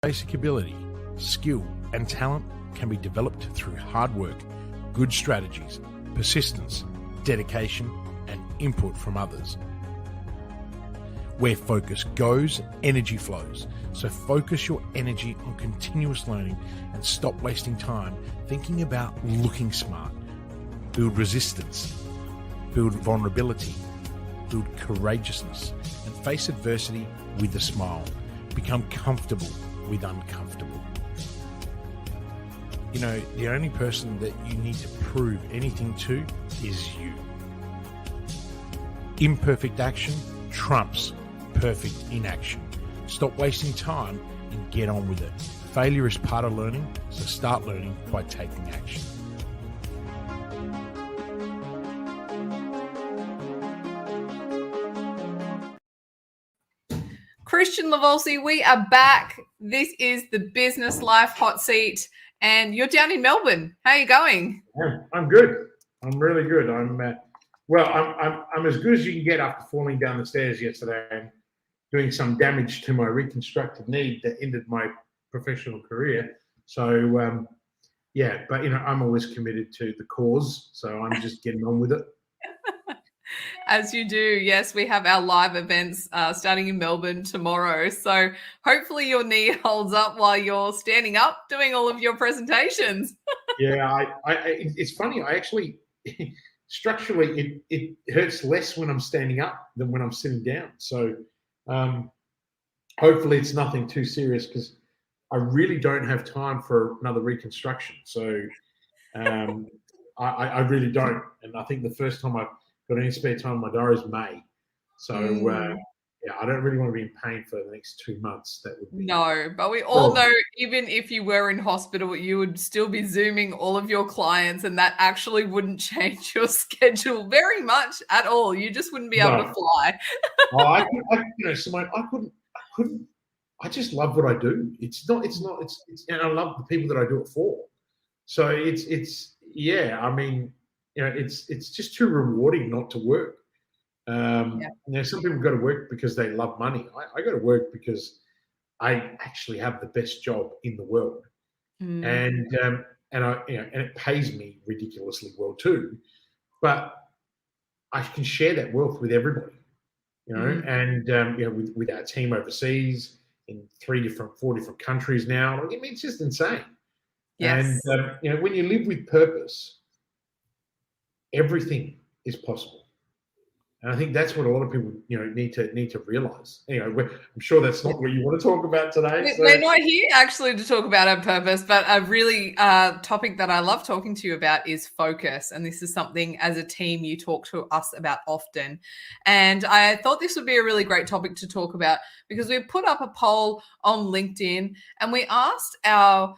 basic ability, skill, and talent can be developed through hard work, good strategies, persistence, dedication, and input from others. Where focus goes, energy flows. So focus your energy on continuous learning and stop wasting time thinking about looking smart. Build resistance, build vulnerability, build courageousness, and face adversity with a smile. Become comfortable with uncomfortable. You know, the only person that you need to prove anything to is you. Imperfect action trumps perfect inaction. Stop wasting time and get on with it. Failure is part of learning, so start learning by taking action. Kristian Livolsi, we are back. This is the Business Life Hot Seat, and you're down in Melbourne. How are you going? Yeah, I'm good. I'm really good. I'm as good as you can get after falling down the stairs yesterday and doing some damage to my reconstructed knee that ended my professional career. So, but I'm always committed to the cause, so I'm just getting on with it. As you do, yes, we have our live events starting in Melbourne tomorrow. So hopefully your knee holds up while you're standing up doing all of your presentations. Yeah, it's funny. I actually, structurally, it hurts less when I'm standing up than when I'm sitting down. So hopefully it's nothing too serious because I really don't have time for another reconstruction. So I really don't. And I think the first time I've got any spare time in my diary is May. So I don't really want to be in pain for the next 2 months. That would be but we all know even if you were in hospital, you would still be Zooming all of your clients, and that actually wouldn't change your schedule very much at all. You just wouldn't be able to fly. Simone, I couldn't. I just love what I do. It's and I love the people that I do it for. So it's just too rewarding not to work. Some people go to work because they love money. I go to work because I actually have the best job in the world, and it pays me ridiculously well too. But I can share that wealth with everybody, and with our team overseas in 4 different countries now. It's just insane. Yes. And when you live with purpose, everything is possible. And I think that's what a lot of people, need to realize. Anyway, I'm sure that's not what you want to talk about today. We're not here actually to talk about our purpose, but a really topic that I love talking to you about is focus. And this is something as a team you talk to us about often. And I thought this would be a really great topic to talk about because we put up a poll on LinkedIn and we asked our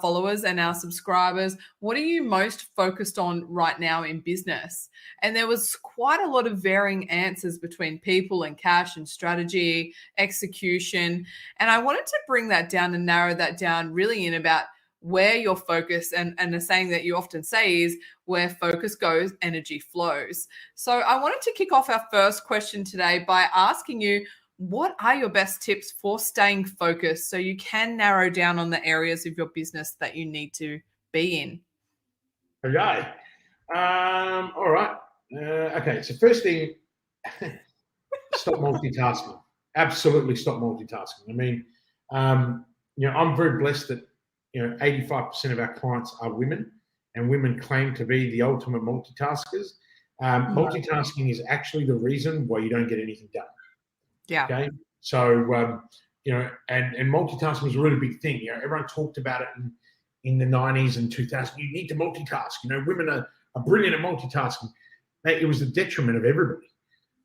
followers and our subscribers, what are you most focused on right now in business? And there was quite a lot of varying answers between people and cash and strategy, execution. And I wanted to bring that down and narrow that down really in about where your focus and the saying that you often say is where focus goes, energy flows. So I wanted to kick off our first question today by asking you, what are your best tips for staying focused so you can narrow down on the areas of your business that you need to be in? Okay. All right. Okay. So first thing, stop multitasking. Absolutely stop multitasking. I mean, I'm very blessed that, 85% of our clients are women, and women claim to be the ultimate multitaskers. Multitasking is actually the reason why you don't get anything done. Yeah. Okay. So, and multitasking was a really big thing. Everyone talked about it in the 90s and 2000s. You need to multitask. Women are brilliant at multitasking. It was the detriment of everybody.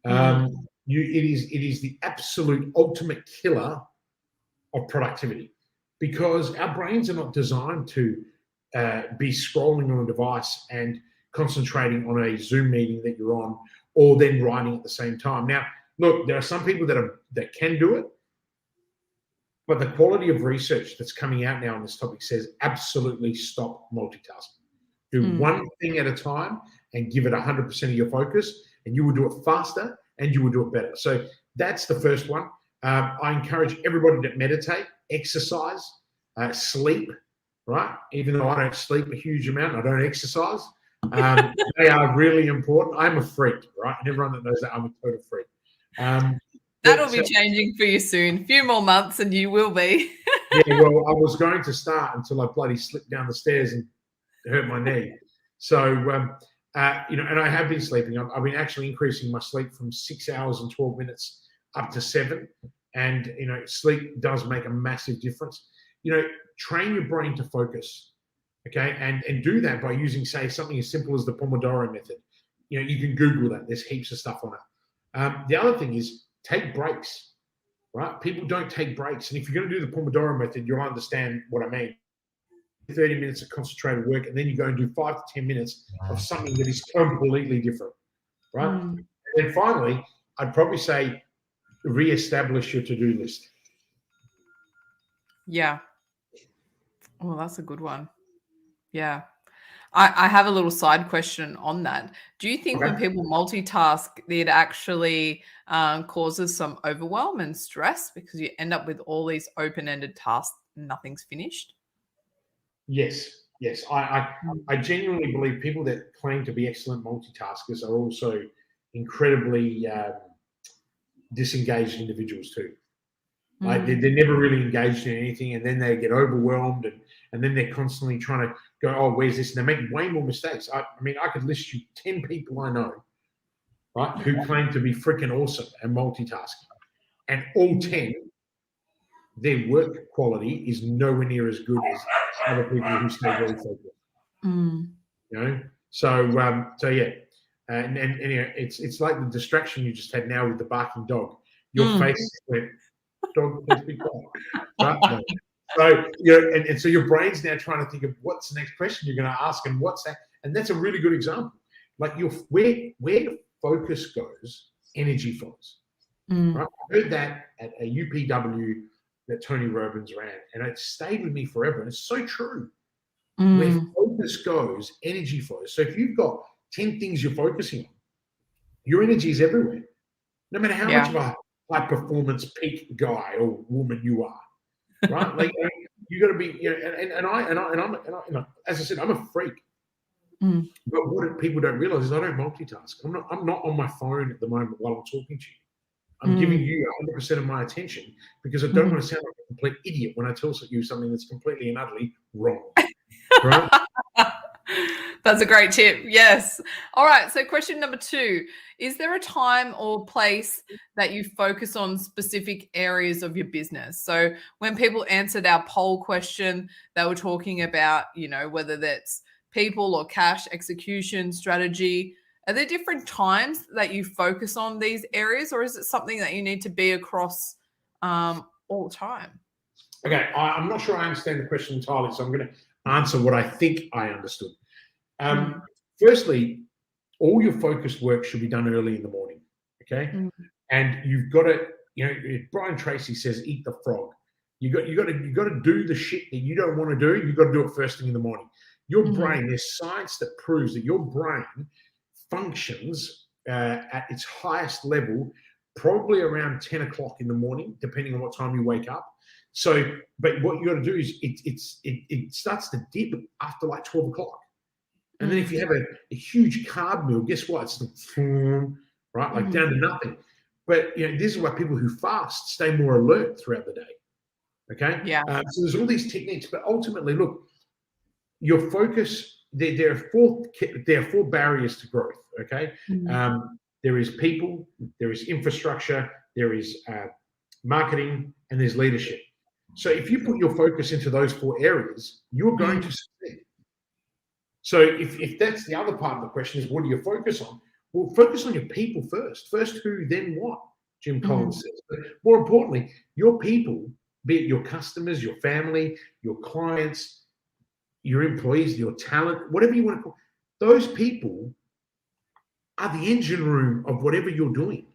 It is the absolute ultimate killer of productivity because our brains are not designed to be scrolling on a device and concentrating on a Zoom meeting that you're on or then writing at the same time. Now, look, there are some people that can do it, but the quality of research that's coming out now on this topic says absolutely stop multitasking. Do one thing at a time and give it 100% of your focus, and you will do it faster and you will do it better. So that's the first one. I encourage everybody to meditate exercise, sleep, right? Even though I don't sleep a huge amount, I don't exercise. They are really important. I'm a freak, right? And everyone that knows that, I'm a total freak. That'll be changing for you soon. A few more months and you will be. Yeah, well, I was going to start until I bloody slipped down the stairs and hurt my knee. So, and I have been sleeping. I've been actually increasing my sleep from 6 hours and 12 minutes up to 7. And, sleep does make a massive difference. Train your brain to focus, okay? And do that by using, say, something as simple as the Pomodoro method. You can Google that. There's heaps of stuff on it. The other thing is take breaks, right? People don't take breaks. And if you're going to do the Pomodoro method, you'll understand what I mean. 30 minutes of concentrated work, and then you go and do 5 to 10 minutes of something that is completely different, right? And then finally, I'd probably say reestablish your to-do list. Yeah. Oh, that's a good one. Yeah. I have a little side question on that. Do you think when people multitask, it actually causes some overwhelm and stress because you end up with all these open-ended tasks and nothing's finished? Yes. I genuinely believe people that claim to be excellent multitaskers are also incredibly disengaged individuals too. Like they're never really engaged in anything, and then they get overwhelmed, and then they're constantly trying to go, oh, where's this? And they make way more mistakes. I mean, I could list you 10 people I know, right, who claim to be freaking awesome and multitasking, and all 10, their work quality is nowhere near as good as other people who stay very focused. So yeah, and it's like the distraction you just had now with the barking dog. Your face went, dog, please be quiet. Right? So and so your brain's now trying to think of what's the next question you're going to ask, and what's that, and that's a really good example. Like where focus goes, energy flows. Right? I heard that at a UPW that Tony Robbins ran, and it stayed with me forever. And it's so true. Where focus goes, energy flows. So if you've got 10 things you're focusing on, your energy is everywhere. No matter how much of a high performance peak guy or woman you are, right? Like you got to be, and I'm as I said, I'm a freak. But what people don't realize is I don't multitask. I'm not on my phone at the moment while I'm talking to you. I'm giving you 100% of my attention because I don't want to sound like a complete idiot when I tell you something that's completely and utterly wrong. Right? That's a great tip. Yes. All right. So question number 2, is there a time or place that you focus on specific areas of your business? So when people answered our poll question, they were talking about, whether that's people or cash, execution, strategy. Are there different times that you focus on these areas, or is it something that you need to be across all the time? Okay. I'm not sure I understand the question entirely, so I'm going to answer what I think I understood. Firstly, all your focused work should be done early in the morning, okay? And you've got to, Brian Tracy says, eat the frog. You got to do the shit that you don't want to do. You've got to do it first thing in the morning. Your brain, there's science that proves that your brain functions at its highest level probably around 10 o'clock in the morning, depending on what time you wake up. So, but what you got to do is it starts to dip after like 12 o'clock. And then if you have a huge carb meal, guess what? It's right, like down to nothing. But this is why people who fast stay more alert throughout the day. Okay. Yeah. So there's all these techniques, but ultimately, look, your focus. There are 4 barriers to growth. Okay. There is people, there is infrastructure, there is marketing, and there's leadership. So if you put your focus into those 4 areas, you're going to succeed. So if that's the other part of the question is what do you focus on? Well, focus on your people first. First who, then what, Jim Collins says. But more importantly, your people, be it your customers, your family, your clients, your employees, your talent, whatever you want to call, those people are the engine room of whatever you're doing.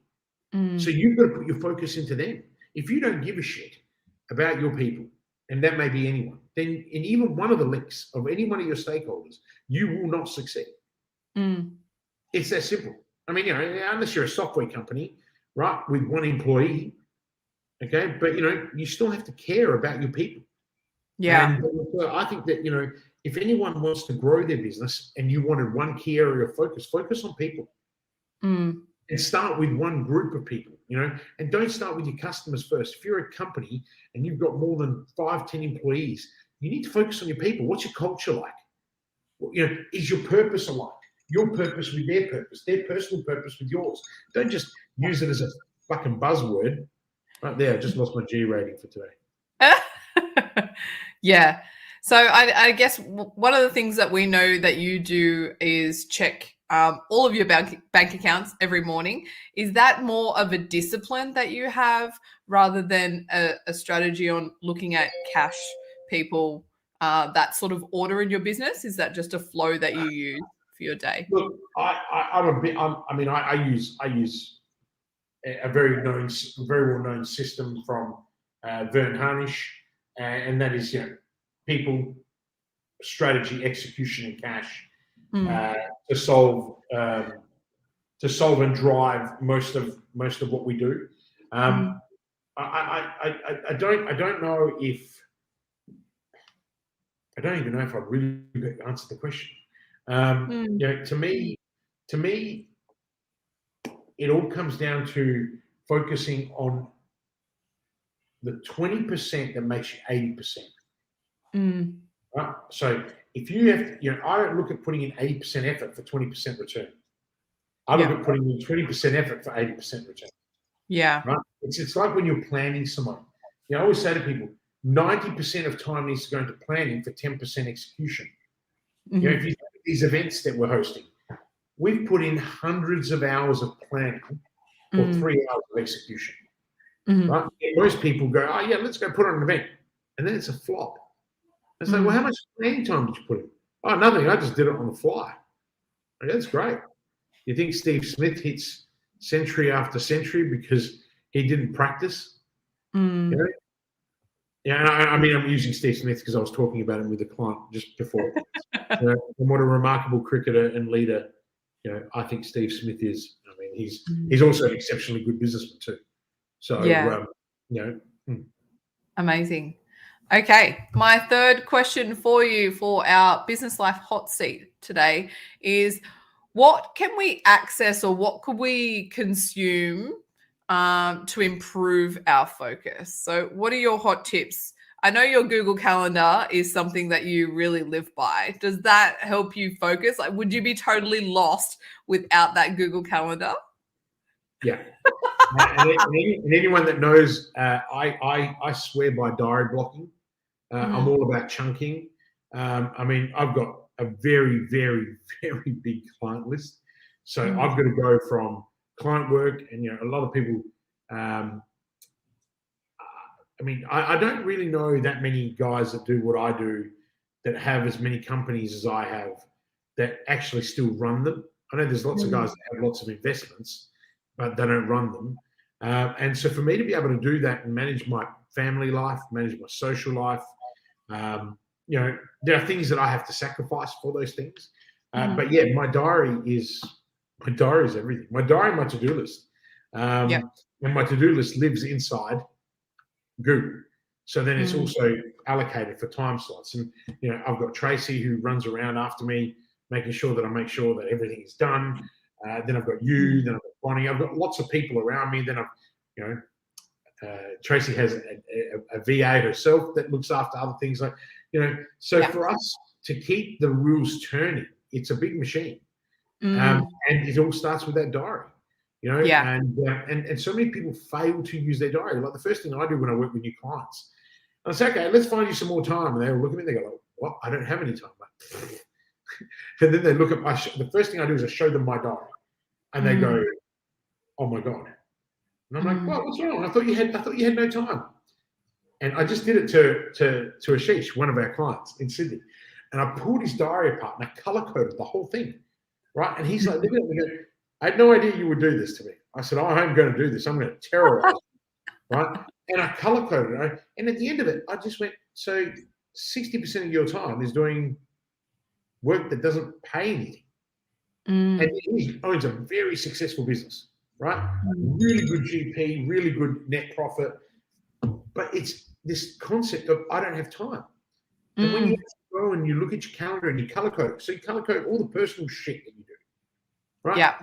So you've got to put your focus into them. If you don't give a shit about your people, and that may be anyone, then in even one of the links of any one of your stakeholders, you will not succeed. It's that simple. I mean, unless you're a software company, right, with 1 employee, Okay, but you still have to care about your people. Yeah. And I think that if anyone wants to grow their business and you wanted one key area of focus on people. Mm. And start with one group of people, and don't start with your customers first. If you're a company and you've got more than 5-10 employees, you need to focus on your people. What's your culture like? Is your purpose alike? Your purpose with their personal purpose with yours. Don't just use it as a fucking buzzword. Right there, I just lost my G rating for today. Yeah. So I guess one of the things that we know that you do is check all of your bank accounts every morning. Is that more of a discipline that you have rather than a strategy on looking at cash, people, that sort of order in your business? Is that just a flow that you use for your day? Look, I use a very well known system from Vern Harnish, and that is people, strategy, execution, and cash to solve and drive most of what we do. I don't know if I don't even know if I really answered the question. To me, it all comes down to focusing on the 20% that makes you 80%. Right? So if you have, I don't look at putting in 80% effort for 20% return. I look at putting in 20% effort for 80% return. Yeah. Right? It's like when you're planning someone. I always say to people, 90% of time needs to go into planning for 10% execution. Mm-hmm. If you look at these events that we're hosting, we've put in hundreds of hours of planning for 3 hours of execution. Mm-hmm. Right? And most people go, oh yeah, let's go put on an event. And then it's a flop. It's like, well, how much planning time did you put in? Oh, nothing. I just did it on the fly. Like, that's great. You think Steve Smith hits century after century because he didn't practice? Yeah, and I'm using Steve Smith because I was talking about him with a client just before. And what a remarkable cricketer and leader, I think Steve Smith is. I mean, he's also an exceptionally good businessman too. So, Amazing. Okay, my third question for you for our Business Life Hot Seat today is, what can we access or what could we consume to improve our focus? So what are your hot tips? I know your Google Calendar is something that you really live by. Does that help you focus? Like, would you be totally lost without that Google Calendar? Yeah. and anyone that knows, I swear by diary blocking. I'm all about chunking. I've got a very, very, very big client list. So I've got to go from client work and, a lot of people, I don't really know that many guys that do what I do that have as many companies as I have that actually still run them. I know there's lots of guys that have lots of investments, but they don't run them. And so for me to be able to do that and manage my family life, manage my social life, there are things that I have to sacrifice for those things. But yeah, my diary is everything. My diary, my to-do list. And my to-do list lives inside Google. So then it's also allocated for time slots. And, I've got Tracy who runs around after me, making sure that I make sure that everything is done. Then I've got you, then I've got Bonnie. I've got lots of people around me. Then Tracy has a VA herself that looks after other things for us to keep the wheels turning, it's a big machine. And it all starts with that diary, and so many people fail to use their diary. Like the first thing I do when I work with new clients, I say, okay, let's find you some more time. And they all look at me and they go, what? I don't have any time. And then they look at the first thing I do is I show them my diary and they go, oh my God. And I'm like, well, what's wrong? I thought you had no time. And I just did it to Ashish, one of our clients in Sydney. And I pulled his diary apart and I color coded the whole thing. Right. And he's like, look at me, I had no idea you would do this to me. I said, I'm going to do this. I'm going to terrorize you. Right. And I color coded it. And at the end of it, I just went, so 60% of your time is doing work that doesn't pay anything. And he owns a very successful business, right? Really good GP, really good net profit, But it's this concept of I don't have time. And when you go and you look at your calendar and you color code it, so you color code all the personal shit that you do, right? Yeah.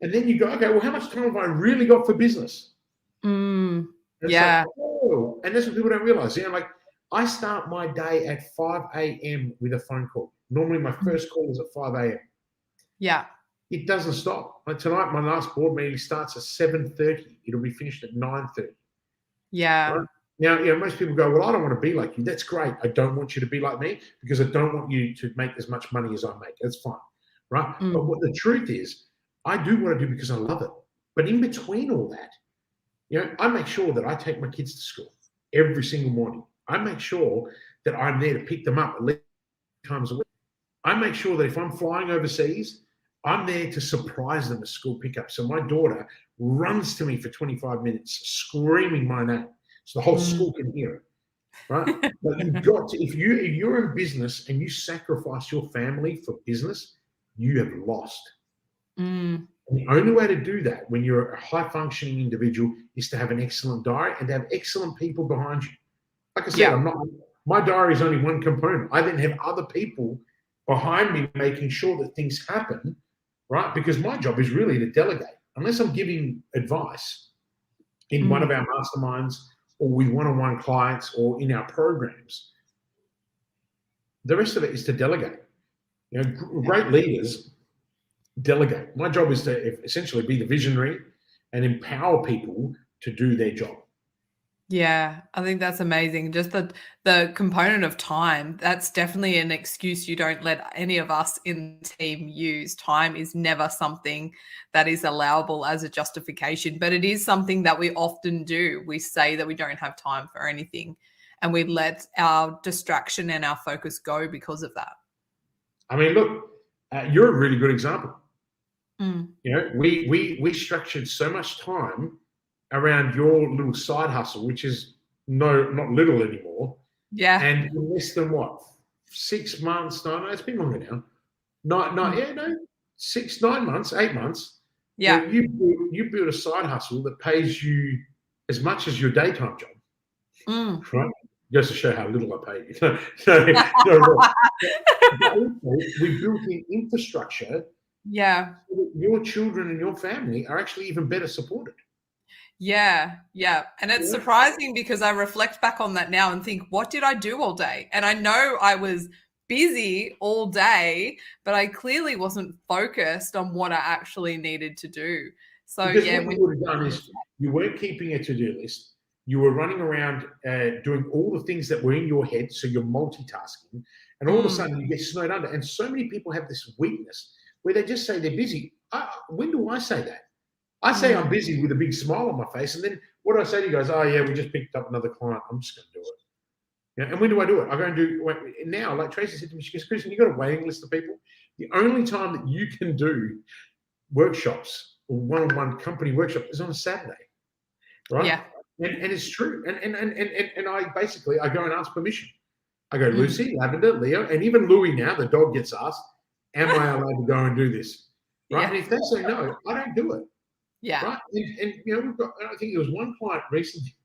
And then you go, okay, well, how much time have I really got for business? Yeah. Like, oh, and that's what people don't realize. Like I start my day at 5 a.m. with a phone call. Normally my first call is at 5 a.m. Yeah. It doesn't stop. Like tonight, my last board meeting starts at 7:30. It'll be finished at 9:30. Yeah. Right? Now, most people go, well, I don't want to be like you. That's great. I don't want you to be like me because I don't want you to make as much money as I make. That's fine, right? But what the truth is, I do what I do because I love it. But in between all that, I make sure that I take my kids to school every single morning. I make sure that I'm there to pick them up at least times a week. I make sure that if I'm flying overseas, I'm there to surprise them at school pickup. So my daughter runs to me for 25 minutes screaming my name. So the whole school can hear it, right? But you've got to, if you're in business and you sacrifice your family for business, you have lost. And the only way to do that when you're a high-functioning individual is to have an excellent diary and to have excellent people behind you. Like I said, my diary is only one component. I then have other people behind me making sure that things happen, right? Because my job is really to delegate. Unless I'm giving advice in one of our masterminds or with one-on-one clients or in our programs, the rest of it is to delegate. Great leaders delegate. My job is to essentially be the visionary and empower people to do their job. Yeah, I think that's amazing. Just the component of time, that's definitely an excuse you don't let any of us in the team use. Time is never something that is allowable as a justification, but it is something that we often do. We say that we don't have time for anything, and we let our distraction and our focus go because of that. I mean, look, you're a really good example. We structured so much time around your little side hustle, which is not little anymore. Yeah. And in less than 6 months? No, it's been longer now. 9 months, 8 months. Yeah. You build a side hustle that pays you as much as your daytime job. Right? Just to show how little I pay you. We built in infrastructure. Yeah. So that your children and your family are actually even better supported. Yeah. And it's surprising because I reflect back on that now and think, what did I do all day? And I know I was busy all day, but I clearly wasn't focused on what I actually needed to do. So because what you would have done is you weren't keeping a to-do list. You were running around doing all the things that were in your head, so you're multitasking, and all of a sudden you get snowed under. And so many people have this weakness where they just say they're busy. When do I say that? I say I'm busy with a big smile on my face, and then what do I say to you guys? Oh, yeah, we just picked up another client. I'm just going to do it. And when do I do it? I go and do now. Like Tracy said to me, she goes, Kristian, you got a waiting list of people. The only time that you can do workshops or one-on-one company workshop is on a Saturday, right? Yeah. And it's true. And I basically go and ask permission. I go, Lucy, Lavender, Leo, and even Louie now, the dog gets asked, am I allowed to go and do this? Right? And if they say no, I don't do it. Yeah. Right. And we've got, I think there was one client recently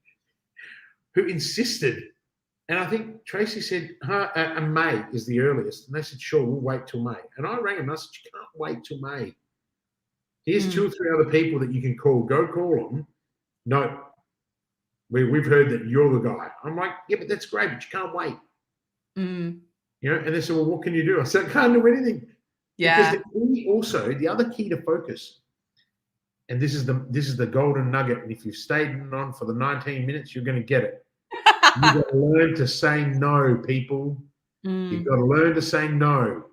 who insisted, and I think Tracy said, May is the earliest. And they said, sure, we'll wait till May. And I rang them and I said, you can't wait till May. Here's 2 or 3 other people that you can call. Go call them. No. We've heard that you're the guy. I'm like, yeah, but that's great, but you can't wait. And they said, well, what can you do? I said, I can't do anything. Yeah. Because the other key to focus, and this is the golden nugget, and if you've stayed on for the 19 minutes, you're going to get it. You've got to learn to say no, people. You've got to learn to say no,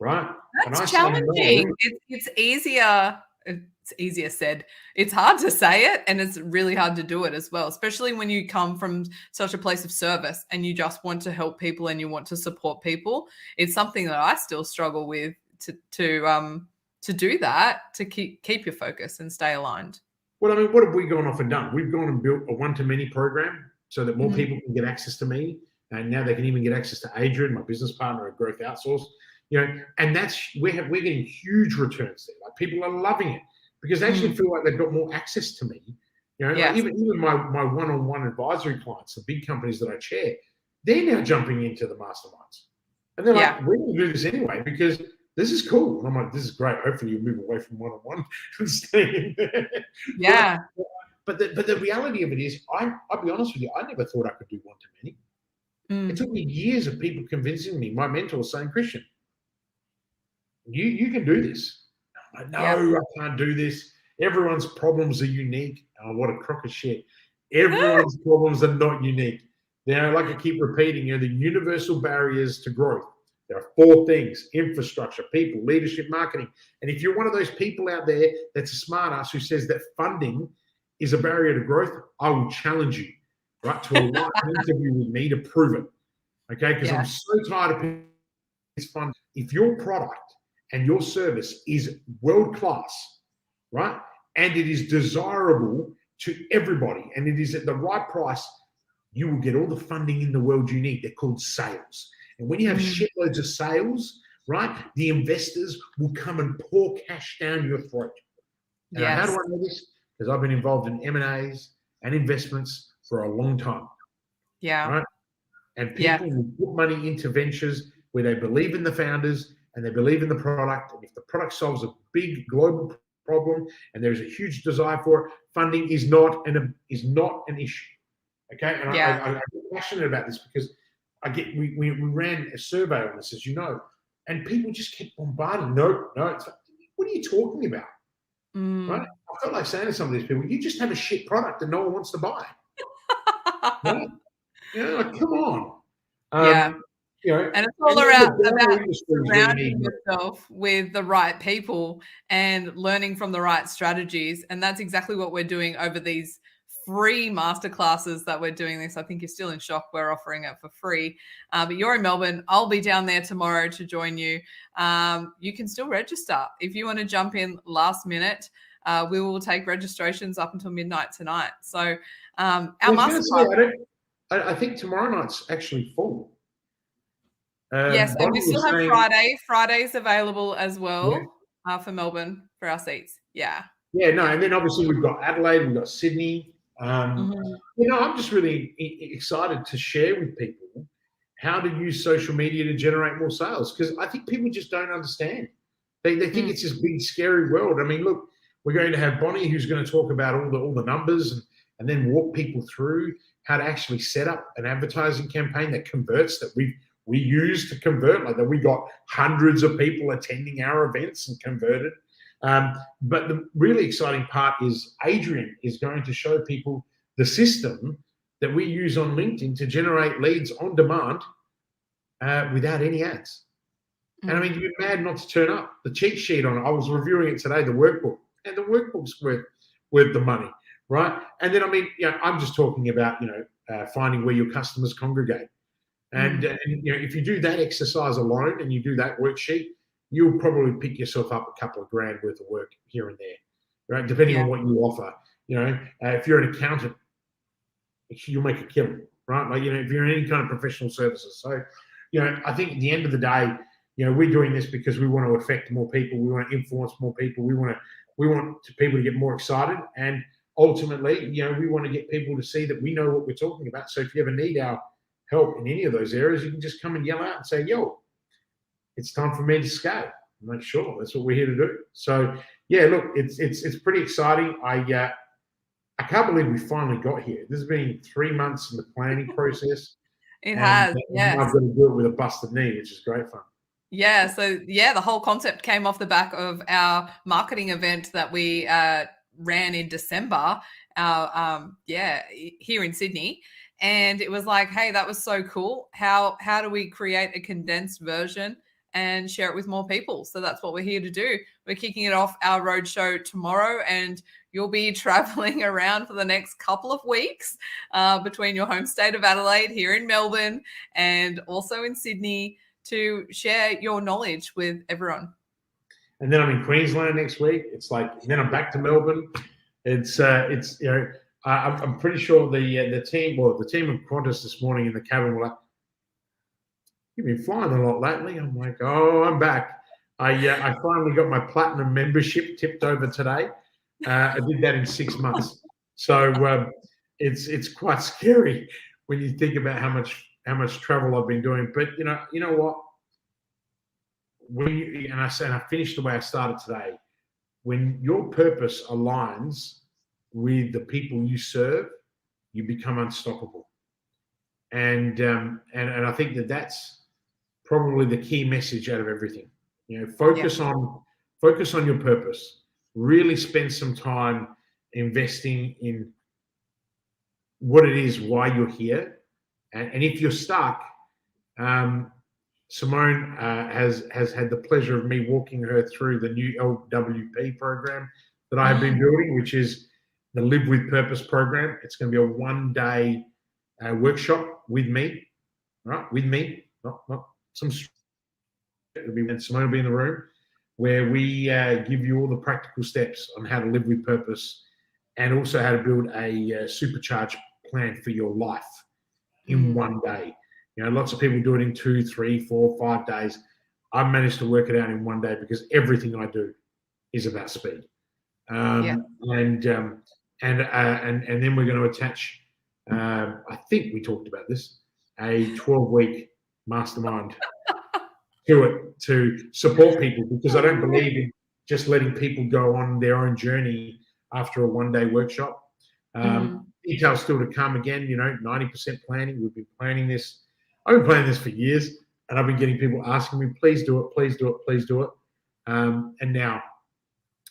right? That's challenging. It's easier. It's easier said. It's hard to say it, and it's really hard to do it as well, especially when you come from such a place of service and you just want to help people and you want to support people. It's something that I still struggle with to do that, to keep your focus and stay aligned. Well, I mean, what have we gone off and done? We've gone and built a one-to-many program so that more people can get access to me, and now they can even get access to Adrian, my business partner at Growth Outsource. And that's we're getting huge returns there. Like people are loving it because they actually feel like they've got more access to me You know, like even my one-on-one advisory clients, the big companies that I chair, they're now jumping into the masterminds. And they're like, we're going to do this anyway because this is cool. And I'm like, this is great. Hopefully you move away from one-on-one and stay in there. Yeah. But the reality of it is, I'll be honest with you, I never thought I could do one-to-many. It took me years of people convincing me, my mentors saying, Kristian, you can do this. I'm like, no, I can't do this. Everyone's problems are unique. Oh, what a crock of shit. Everyone's problems are not unique. Like I keep repeating, the universal barriers to growth. There are 4 things: infrastructure, people, leadership, marketing. And if you're one of those people out there that's a smart ass who says that funding is a barrier to growth, I will challenge you, right, to a live interview with me to prove it. Okay? Because I'm so tired of this fund. If your product and your service is world-class, right, and it is desirable to everybody, and it is at the right price, you will get all the funding in the world you need. They're called sales. And when you have shitloads of sales, right, the investors will come and pour cash down your throat. And how do I know this? Because I've been involved in M&As and investments for a long time. Yeah. Right? And people will put money into ventures where they believe in the founders and they believe in the product. And if the product solves a big global problem and there's a huge desire for it, funding is not an issue. Okay, and I get passionate about this because we ran a survey on this, as you know, and people just kept bombarding. No, it's like, what are you talking about? Right? I felt like saying to some of these people, you just have a shit product and no one wants to buy it. Right? Like, come on. And it's all about surrounding yourself with the right people and learning from the right strategies. And that's exactly what we're doing over these free masterclasses that we're doing this. I think you're still in shock. We're offering it for free. But you're in Melbourne. I'll be down there tomorrow to join you. You can still register. If you want to jump in last minute, we will take registrations up until midnight tonight. So our masterclass. I think tomorrow night's actually full. Yes, and we still have Friday. Friday's available as well for Melbourne for our seats. Yeah. Yeah, no, and then obviously we've got Adelaide, we've got Sydney. I'm just really excited to share with people how to use social media to generate more sales, because I think people just don't understand. They think it's this big, scary world. I mean, look, we're going to have Bonnie, who's going to talk about all the numbers and then walk people through how to actually set up an advertising campaign that converts, that we use to convert, like that we got hundreds of people attending our events and converted. But the really exciting part is Adrian is going to show people the system that we use on LinkedIn to generate leads on demand without any ads. And I mean, you'd be mad not to turn up. The cheat sheet on it, I was reviewing it today, the workbook, and the workbook's worth the money, right? And then, I mean, I'm just talking about, finding where your customers congregate. And, if you do that exercise alone and you do that worksheet, you'll probably pick yourself up a couple of grand worth of work here and there, right? Depending on what you offer. If you're an accountant, you'll make a killing, right? Like, if you're in any kind of professional services. So, I think at the end of the day, we're doing this because we want to affect more people. We want to influence more people. We want people to get more excited. And ultimately, we want to get people to see that we know what we're talking about. So if you ever need our help in any of those areas, you can just come and yell out and say, yo, it's time for me to scale. I'm like, sure, that's what we're here to do. So look, it's pretty exciting. I can't believe we finally got here. This has been 3 months in the planning process. It has, yes. I've got to do it with a busted knee, which is great fun. Yeah, so the whole concept came off the back of our marketing event that we ran in December, here in Sydney. And it was like, hey, that was so cool. How do we create a condensed version and share it with more people? So that's what we're here to do. We're kicking it off our roadshow tomorrow, and you'll be traveling around for the next couple of weeks between your home state of Adelaide, here in Melbourne, and also in Sydney, to share your knowledge with everyone. And then I'm in Queensland next week. It's like, then I'm back to Melbourne. I'm pretty sure the team of Qantas this morning in the cabin were like, you've been flying a lot lately. I'm like, oh, I'm back. I finally got my platinum membership tipped over today. I did that in 6 months. So it's quite scary when you think about how much travel I've been doing. But you know what? And I finished the way I started today. When your purpose aligns with the people you serve, you become unstoppable. And I think that's probably the key message out of everything. Focus on your purpose. Really spend some time investing in what it is, why you're here, and if you're stuck, Simone has had the pleasure of me walking her through the new LWP program that I have been building, which is the Live with Purpose program. It's going to be a one-day workshop with me, right? With me, not some. And Simone will be in the room, where we give you all the practical steps on how to live with purpose, and also how to build a supercharged plan for your life in one day. Lots of people do it in 2, 3, 4, 5 days. I've managed to work it out in one day because everything I do is about speed. And then we're going to attach. I think we talked about this, a 12-week mastermind to it to support people, because I don't believe in just letting people go on their own journey after a one-day workshop. Details still to come. Again, 90% planning. We've been planning this. I've been planning this for years, and I've been getting people asking me, please do it, please do it, please do it. And now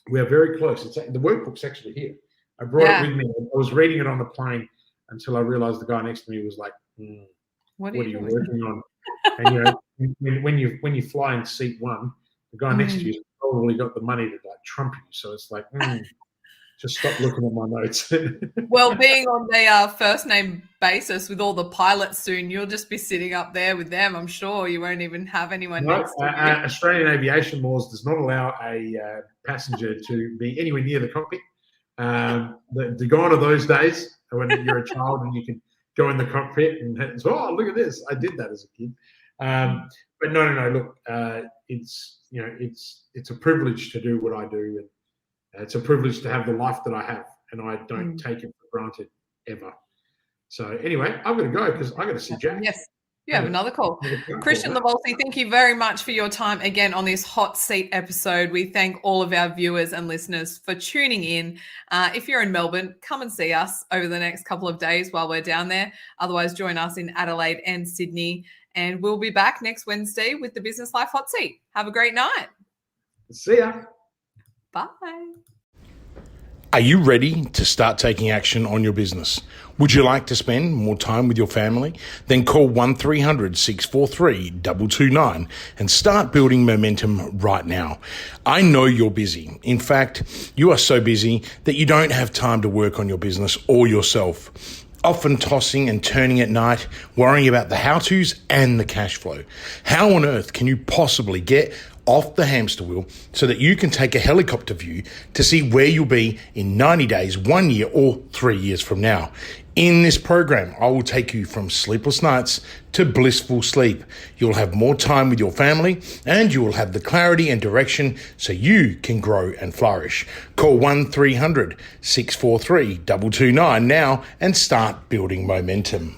we are very close. The workbook's actually here. I brought it with me. I was reading it on the plane until I realized the guy next to me was like, what are you working on? And when you fly in seat one, the guy next to you has probably got the money to trump you. So it's like, just stop looking at my notes. Well, being on the first name basis with all the pilots soon, you'll just be sitting up there with them. I'm sure you won't even have anyone next to you. Australian aviation laws does not allow a passenger to be anywhere near the cockpit. The gone are those days when you're a child and you can go in the cockpit and look at this. I did that as a kid. But no. Look, it's a privilege to do what I do, and it's a privilege to have the life that I have, and I don't take it for granted ever. So anyway, I've got to go because I've got to see Jack. Yes, you have another call. Kristian Livolsi, thank you very much for your time again on this hot seat episode. We thank all of our viewers and listeners for tuning in. If you're in Melbourne, come and see us over the next couple of days while we're down there. Otherwise, join us in Adelaide and Sydney. And we'll be back next Wednesday with the Business Life Hot Seat. Have a great night. See ya. Bye. Are you ready to start taking action on your business? Would you like to spend more time with your family? Then call 1300 643 229 and start building momentum right now. I know you're busy. In fact, you are so busy that you don't have time to work on your business or yourself. Often tossing and turning at night, worrying about the how-tos and the cash flow. How on earth can you possibly get off the hamster wheel so that you can take a helicopter view to see where you'll be in 90 days, 1 year, or 3 years from now? In this program, I will take you from sleepless nights to blissful sleep. You'll have more time with your family, and you will have the clarity and direction so you can grow and flourish. Call 1300 643 229 now and start building momentum.